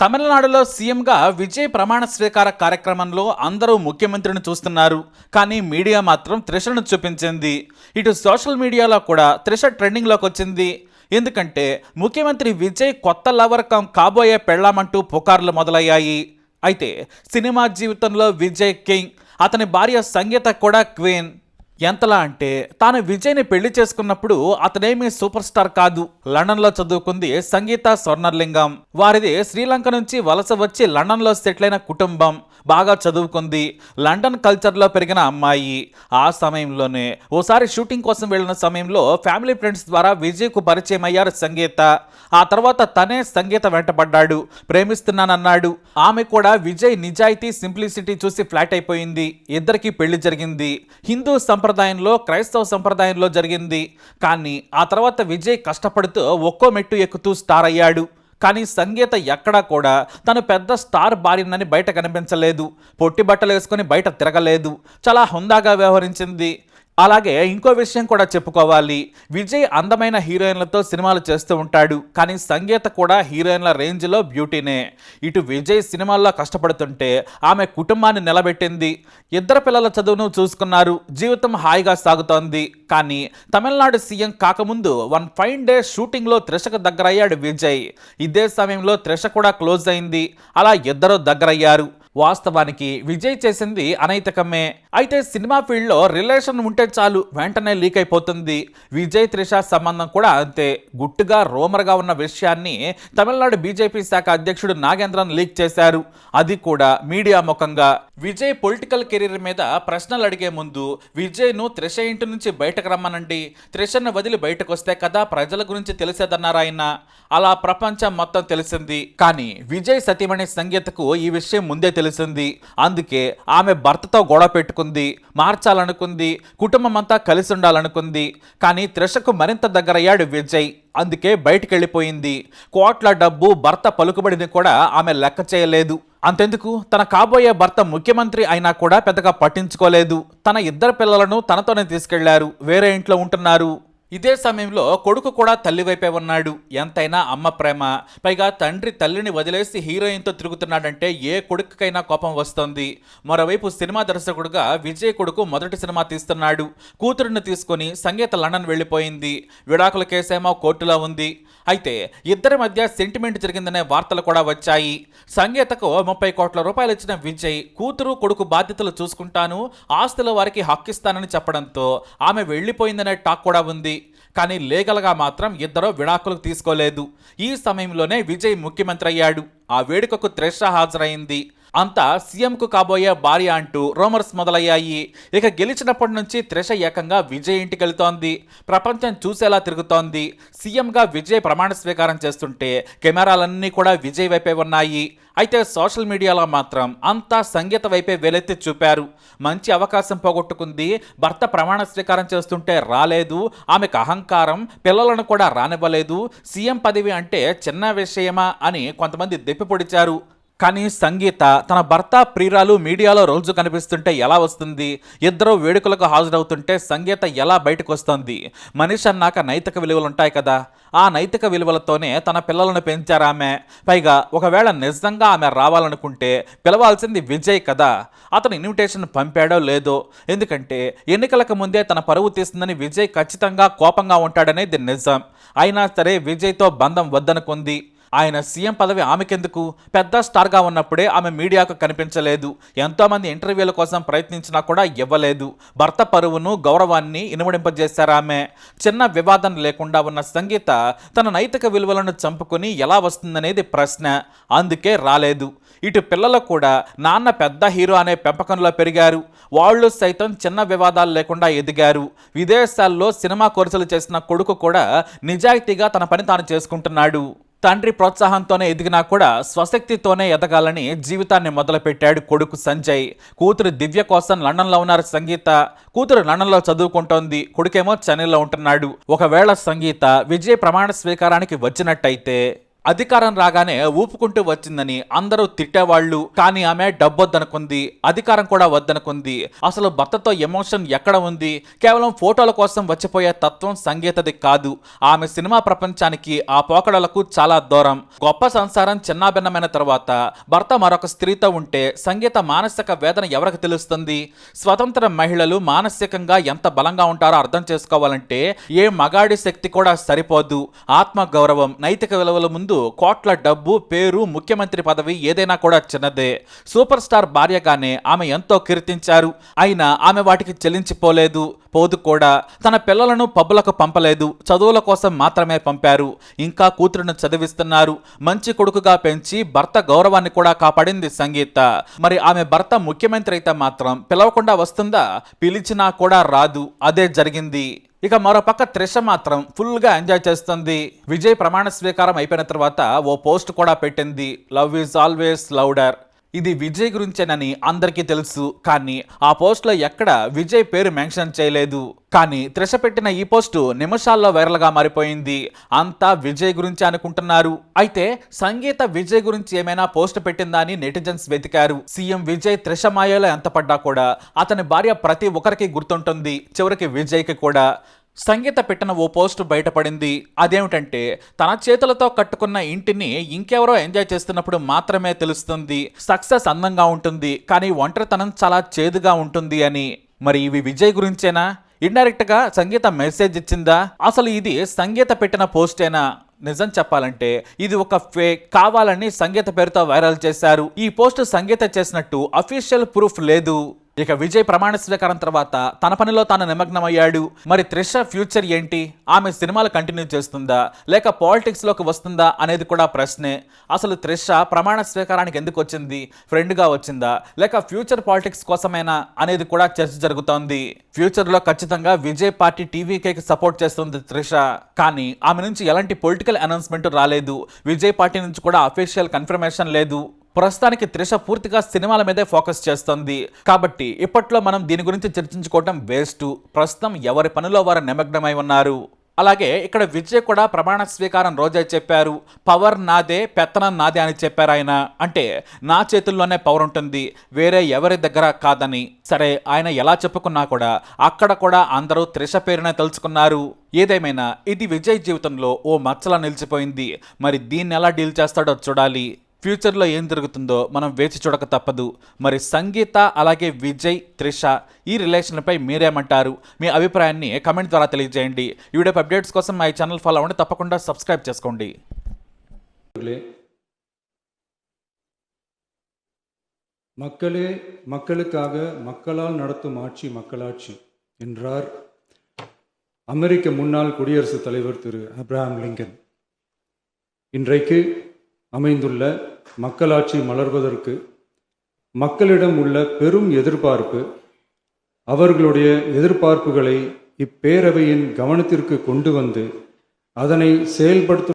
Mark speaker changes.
Speaker 1: తమిళనాడులో సీఎంగా విజయ్ ప్రమాణ స్వీకార కార్యక్రమంలో అందరూ ముఖ్యమంత్రిని చూస్తున్నారు. కానీ మీడియా మాత్రం త్రిషను చూపించింది. ఇటు సోషల్ మీడియాలో కూడా త్రిష ట్రెండింగ్లోకి వచ్చింది. ఎందుకంటే ముఖ్యమంత్రి విజయ్ కొత్త లవర్ కాబోయే పెళ్ళామంటూ పుకార్లు మొదలయ్యాయి. అయితే సినిమా జీవితంలో విజయ్ కింగ్, అతని భార్య సంగీత కూడా క్వీన్. ఎంతలా అంటే తాను విజయ్ని పెళ్లి చేసుకున్నప్పుడు అతనేమీ సూపర్ స్టార్ కాదు. లండన్లో చదువుకుంది సంగీత స్వర్ణలింగం. వారిది శ్రీలంక నుంచి వలస వచ్చి లండన్లో సెటిల్ అయిన కుటుంబం. బాగా చదువుకుంది. లండన్ కల్చర్లో పెరిగిన అమ్మాయి. ఆ సమయంలోనే ఓసారి షూటింగ్ కోసం వెళ్ళిన సమయంలో ఫ్యామిలీ ఫ్రెండ్స్ ద్వారా విజయ్కు పరిచయం అయ్యారు సంగీత. ఆ తర్వాత తనే సంగీత వెంటబడ్డాడు, ప్రేమిస్తున్నానన్నాడు. ఆమె కూడా విజయ్ నిజాయితీ, సింప్లిసిటీ చూసి ఫ్లాట్ అయిపోయింది. ఇద్దరికి పెళ్లి జరిగింది. హిందూ సంప్రదాయంలో, క్రైస్తవ సంప్రదాయంలో జరిగింది. కానీ ఆ తర్వాత విజయ్ కష్టపడుతూ ఒక్కో మెట్టు ఎక్కుతూ స్టార్ అయ్యాడు. కానీ సంగీత ఎక్కడా కూడా తను పెద్ద స్టార్ భార్యనని బయట కనిపించలేదు. పొట్టి బట్టలు వేసుకొని బయట తిరగలేదు. చాలా హుందాగా వ్యవహరించింది. అలాగే ఇంకో విషయం కూడా చెప్పుకోవాలి. విజయ్ అందమైన హీరోయిన్లతో సినిమాలు చేస్తూ ఉంటాడు. కానీ సంగీత కూడా హీరోయిన్ల రేంజ్లో బ్యూటీనే. ఇటు విజయ్ సినిమాల్లో కష్టపడుతుంటే ఆమె కుటుంబాన్ని నిలబెట్టింది. ఇద్దరు పిల్లల చదువును చూసుకున్నారు. జీవితం హాయిగా సాగుతోంది. కానీ తమిళనాడు సీఎం కాకముందు వన్ ఫైన్ డే షూటింగ్లో త్రిషకు దగ్గరయ్యాడు విజయ్. ఇదే సమయంలో త్రిష కూడా క్లోజ్ అయింది. అలా ఇద్దరు దగ్గరయ్యారు. వాస్తవానికి విజయ్ చేసింది అనైతికమే. అయితే సినిమా ఫీల్డ్లో రిలేషన్ ఉంటే చాలు వెంటనే లీక్ అయిపోతుంది. విజయ్ త్రిష సంబంధం కూడా అంతే. గుట్టుగా రూమర్గా ఉన్న విషయాన్ని తమిళనాడు బీజేపీ శాఖ అధ్యక్షుడు నాగేంద్రన్ లీక్ చేశారు. అది కూడా మీడియా ముఖంగా. విజయ్ పొలిటికల్ కెరీర్ మీద ప్రశ్నలు అడిగే ముందు విజయ్ను త్రిష ఇంటి నుంచి బయటకు రమ్మనండి, త్రిషను వదిలి బయటకు వస్తే కదా ప్రజల గురించి తెలిసేదన్నారు ఆయన. అలా ప్రపంచం మొత్తం తెలిసింది. కానీ విజయ్ సతీమణి సంగీతకు ఈ విషయం ముందే తెలిసింది. అందుకే ఆమె భర్తతో గొడవ పెట్టుకుంది, మార్చాలనుకుంది, కుటుంబం అంతా కలిసి ఉండాలనుకుంది. కానీ త్రిషకు మరింత దగ్గరయ్యాడు విజయ్. అందుకే బయటికి వెళ్ళిపోయింది. కోట్ల డబ్బు, భర్త పలుకుబడిని కూడా ఆమె లెక్క చేయలేదు. అంతెందుకు, తన కాబోయే భర్త ముఖ్యమంత్రి అయినా కూడా పెద్దగా పట్టించుకోలేదు. తన ఇద్దరు పిల్లలను తనతోనే తీసుకెళ్లారు. వేరే ఇంట్లో ఉంటున్నారు. ఇదే సమయంలో కొడుకు కూడా తల్లి వైపే ఉన్నాడు. ఎంతైనా అమ్మ ప్రేమ. పైగా తండ్రి తల్లిని వదిలేసి హీరోయిన్తో తిరుగుతున్నాడంటే ఏ కొడుకుకైనా కోపం వస్తుంది. మరోవైపు సినిమా దర్శకుడుగా విజయ్ కొడుకు మొదటి సినిమా తీస్తున్నాడు. కూతురుని తీసుకొని సంగీత లండన్ వెళ్ళిపోయింది. విడాకుల కేసేమో కోర్టులో ఉంది. అయితే ఇద్దరి మధ్య సెంటిమెంట్ జరిగిందనే వార్తలు కూడా వచ్చాయి. సంగీతకు 30 కోట్ల రూపాయలు ఇచ్చిన విజయ్ కూతురు కొడుకు బాధ్యతలు చూసుకుంటాను, ఆస్తుల వారికి హక్కిస్తానని చెప్పడంతో ఆమె వెళ్ళిపోయిందనే టాక్ కూడా ఉంది. కానీ లీగల్గా మాత్రం ఇద్దరు విడాకులు తీసుకోలేదు. ఈ సమయంలోనే విజయ్ ముఖ్యమంత్రి అయ్యాడు. ఆ వేడుకకు త్రిష హాజరైంది. అంతా సీఎంకు కాబోయే భార్య అంటూ రూమర్స్ మొదలయ్యాయి. ఇక గెలిచినప్పటి నుంచి త్రిష ఏకంగా విజయ్ ఇంటికి వెళ్తోంది. ప్రపంచం చూసేలా తిరుగుతోంది. సీఎంగా విజయ్ ప్రమాణ స్వీకారం చేస్తుంటే కెమెరాలన్నీ కూడా విజయ్ వైపే ఉన్నాయి. అయితే సోషల్ మీడియాలో మాత్రం అంతా సంగీత వైపే వేలెత్తి చూపారు. మంచి అవకాశం పోగొట్టుకుంది. భర్త ప్రమాణ స్వీకారం చేస్తుంటే రాలేదు. ఆమెకు అహంకారం, పిల్లలను కూడా రానివ్వలేదు. సీఎం పదవి అంటే చిన్న విషయమా అని కొంతమంది దెప్పిపొడిచారు. కానీ సంగీత తన భర్త ప్రియురాలు మీడియాలో రోజు కనిపిస్తుంటే ఎలా వస్తుంది? ఇద్దరు వేడుకలకు హాజరవుతుంటే సంగీత ఎలా బయటకు వస్తుంది? మనిషి అన్నాక నైతిక విలువలు ఉంటాయి కదా. ఆ నైతిక విలువలతోనే తన పిల్లలను పెంచారామె. పైగా ఒకవేళ నిజంగా ఆమె రావాలనుకుంటే పిలవాల్సింది విజయ్ కదా. అతను ఇన్విటేషన్ పంపాడో లేదో. ఎందుకంటే ఎన్నికలకు ముందే తన పరువు తీస్తుందని విజయ్ ఖచ్చితంగా కోపంగా ఉంటాడనేది నిజం. అయినా సరే విజయ్తో బంధం వద్దనుకుంది. ఆయన సీఎం పదవి ఆమెకెందుకు? పెద్ద స్టార్గా ఉన్నప్పుడే ఆమె మీడియాకు కనిపించలేదు. ఎంతోమంది ఇంటర్వ్యూల కోసం ప్రయత్నించినా కూడా ఇవ్వలేదు. భర్త పరువును, గౌరవాన్ని ఇనుమడింపజేశారు ఆమె. చిన్న వివాదం లేకుండా ఉన్న సంగీత తన నైతిక విలువలను చంపుకుని ఎలా వస్తుందనేది ప్రశ్న. అందుకే రాలేదు. ఇటు పిల్లలు కూడా నాన్న పెద్ద హీరో అనే పెంపకంలో పెరిగారు. వాళ్ళు సైతం చిన్న వివాదాలు లేకుండా ఎదిగారు. విదేశాల్లో సినిమా కోర్సులు చేసిన కొడుకు కూడా నిజాయితీగా తన పని తాను చేసుకుంటున్నాడు. తండ్రి ప్రోత్సాహంతోనే ఎదిగినా కూడా స్వశక్తితోనే ఎదగాలని జీవితాన్ని మొదలుపెట్టాడు కొడుకు సంజయ్. కూతురు దివ్య కోసం లండన్లో ఉన్నారు సంగీత. కూతురు లండన్లో చదువుకుంటోంది. కొడుకేమో చెన్నైలో ఉంటున్నాడు. ఒకవేళ సంగీత విజయ్ ప్రమాణ స్వీకారానికి వచ్చినట్టయితే అధికారం రాగానే ఊపుకుంటూ వచ్చిందని అందరూ తిట్టేవాళ్ళు. కానీ ఆమె డబ్బొద్దనుకుంది, అధికారం కూడా వద్దనుకుంది. అసలు భర్తతో ఎమోషన్ ఎక్కడ ఉంది? కేవలం ఫోటోల కోసం వచ్చిపోయే తత్వం సంగీతది కాదు. ఆమె సినిమా ప్రపంచానికి ఆ పోకడలకు చాలా దూరం. గొప్ప సంసారం చిన్నాభిన్నమైన తర్వాత భర్త మరొక స్త్రీతో ఉంటే సంగీత మానసిక వేదన ఎవరికి తెలుస్తుంది? స్వతంత్ర మహిళలు మానసికంగా ఎంత బలంగా ఉంటారో అర్థం చేసుకోవాలంటే ఏ మగాడి శక్తి కూడా సరిపోదు. ఆత్మ గౌరవం, నైతిక విలువల ముందు కోట్ల డబ్బు, పేరు, ముఖ్యమంత్రి పదవి ఏదైనా కూడా చిన్నదే. సూపర్ స్టార్ భార్యగానే ఆమె ఎంతో కీర్తించారు. అయినా ఆమె వాటికి చెల్లించిపోలేదు, పోదు కూడా. తన పిల్లలను పబ్బులకు పంపలేదు, చదువుల కోసం మాత్రమే పంపారు. ఇంకా కూతురును చదివిస్తున్నారు. మంచి కొడుకుగా పెంచి భర్త గౌరవాన్ని కూడా కాపాడింది సంగీత. మరి ఆమె భర్త ముఖ్యమంత్రి అయితే మాత్రం పిలవకుండా వస్తుందా? పిలిచినా కూడా రాదు. అదే జరిగింది. ఇక మరోపక్క త్రిష మాత్రం ఫుల్గా ఎంజాయ్ చేస్తుంది. విజయ్ ప్రమాణ స్వీకారం అయిపోయిన తర్వాత ఓ పోస్ట్ కూడా పెట్టింది, లవ్ ఈజ్ ఆల్వేస్ లౌడర్. ఇది విజయ్ గురించేనని అందరికీ తెలుసు. కానీ ఆ పోస్ట్లో ఎక్కడ విజయ్ పేరు మెన్షన్ చేయలేదు. కానీ త్రిష పెట్టిన ఈ పోస్టు నిమిషాల్లో వైరల్గా మారిపోయింది. అంతా విజయ్ గురించి అనుకుంటున్నారు. అయితే సంగీత విజయ్ గురించి ఏమైనా పోస్ట్ పెట్టిందా అని నెటిజన్స్ వెతికారు. సీఎం విజయ్ త్రిష మాయలో ఎంత పడ్డా కూడా అతని భార్య ప్రతి ఒక్కరికి గుర్తుంటుంది, చివరికి విజయ్కి కూడా. సంగీత పెట్టిన ఓ పోస్ట్ బయటపడింది. అదేమిటంటే తన చేతులతో కట్టుకున్న ఇంటిని ఇంకెవరో ఎంజాయ్ చేస్తున్నప్పుడు మాత్రమే తెలుస్తుంది సక్సెస్ అందంగా ఉంటుంది, కానీ ఒంటరితనం చాలా చేదుగా ఉంటుంది అని. మరి ఇవి విజయ్ గురించేనా? ఇండైరెక్ట్ గా సంగీత మెసేజ్ ఇచ్చిందా? అసలు ఇది సంగీత పెట్టిన పోస్టేనా? నిజం చెప్పాలంటే ఇది ఒక ఫేక్. కావాలని సంగీత పేరుతో వైరల్ చేశారు. ఈ పోస్ట్ సంగీత చేసినట్టు అఫీషియల్ ప్రూఫ్ లేదు. ఇక విజయ్ ప్రమాణ స్వీకారం తర్వాత తన పనిలో తాను నిమగ్నమయ్యాడు. మరి త్రిష ఫ్యూచర్ ఏంటి? ఆమె సినిమాలు కంటిన్యూ చేస్తుందా, లేక పాలిటిక్స్ లోకి వస్తుందా అనేది కూడా ప్రశ్నే. అసలు త్రిష ప్రమాణ స్వీకారానికి ఎందుకు వచ్చింది? ఫ్రెండ్గా వచ్చిందా, లేక ఫ్యూచర్ పాలిటిక్స్ కోసమేనా అనేది కూడా చర్చ జరుగుతోంది. ఫ్యూచర్ లో ఖచ్చితంగా విజయ్ పార్టీ టీవీకేకి సపోర్ట్ చేస్తుంది త్రిష. కానీ ఆమె నుంచి ఎలాంటి పొలిటికల్ అనౌన్స్మెంట్ రాలేదు. విజయ్ పార్టీ నుంచి కూడా అఫీషియల్ కన్ఫర్మేషన్ లేదు. ప్రస్తుతానికి త్రిష పూర్తిగా సినిమాల మీదే ఫోకస్ చేస్తుంది. కాబట్టి ఇప్పట్లో మనం దీని గురించి చర్చించుకోవటం వేస్ట్. ప్రస్తుతం ఎవరి పనిలో వారు నిమగ్నమై ఉన్నారు. అలాగే ఇక్కడ విజయ్ కూడా ప్రమాణ స్వీకారం రోజే చెప్పారు, పవర్ నాదే, పెత్తనం నాదే అని చెప్పారు ఆయన. అంటే నా చేతుల్లోనే పవర్ ఉంటుంది, వేరే ఎవరి దగ్గర కాదని. సరే, ఆయన ఎలా చెప్పుకున్నా కూడా అక్కడ కూడా అందరూ త్రిష పేరునే తెలుసుకున్నారు. ఏదేమైనా ఇది విజయ్ జీవితంలో ఓ మచ్చలా నిలిచిపోయింది. మరి దీన్ని ఎలా డీల్ చేస్తాడో చూడాలి. ఫ్యూచర్లో ఏం జరుగుతుందో మనం వేచి చూడక తప్పదు. మరి సంగీత అలాగే విజయ్, త్రిష ఈ రిలేషన్పై మీరేమంటారు? మీ అభిప్రాయాన్ని కమెంట్ ద్వారా తెలియజేయండి. ఈ వీడియో అప్డేట్స్ కోసం మా ఛానల్ ఫాలో అవ్వండి, తప్పకుండా సబ్స్క్రైబ్ చేసుకోండి.
Speaker 2: மக்களே மக்களுக்காக மக்களால் நடத்தும் ஆட்சி மக்களாட்சி என்றார் அமெரிக்க முன்னாள் குடியரசுத் தலைவர் திரு ஆப்ரஹாம் லிங்கன். இன்றைக்கு அமைந்துள்ள மக்களாட்சி மலர்வதற்கு மக்களிடம் உள்ள பெரும் எதிர்பார்ப்பு, அவர்களுடைய எதிர்பார்ப்புகளை இப்பேரவையின் கவனத்திற்கு கொண்டு வந்து அதனை செயல்படுத்தும்